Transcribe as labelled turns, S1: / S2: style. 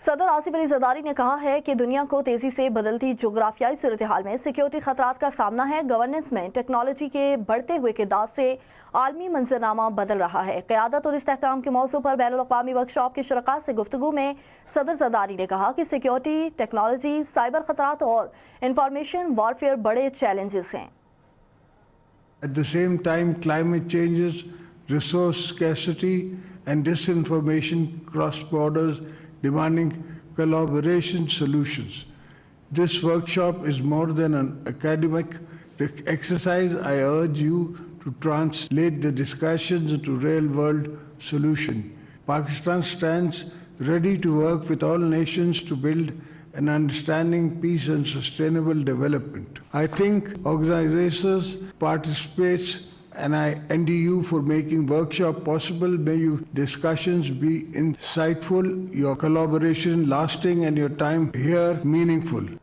S1: सदर आसिफ अली जरदारी ने कहा है कि दुनिया को तेजी से बदलती जोग्राफियाई सूरत हाल में सिक्योरिटी खतरात का सामना है। गवर्नेंस में टेक्नोलॉजी के बढ़ते हुए किरदार से आलमी मंजरनामा बदल रहा है। क़यादत और इस्तेहकाम के मौजू पर बैनुल अक़वामी वर्कशॉप के शुरका से गुफ्तगू में सदर जरदारी ने कहा कि सिक्योरिटी, टेक्नोलॉजी, साइबर खतरात और इंफॉर्मेशन वॉरफेयर बड़े चैलेंजेस हैं।
S2: At the same time, climate changes, resource scarcity and disinformation cross borders, demanding collaboration solutions. This workshop is more than an academic exercise. I urge you to translate the discussions into real-world solutions. Pakistan stands ready to work with all nations to build an understanding, peace and sustainable development. I thank organizers, participants and I envy you for making workshop possible. May your discussions be insightful, your collaboration lasting and your time here meaningful.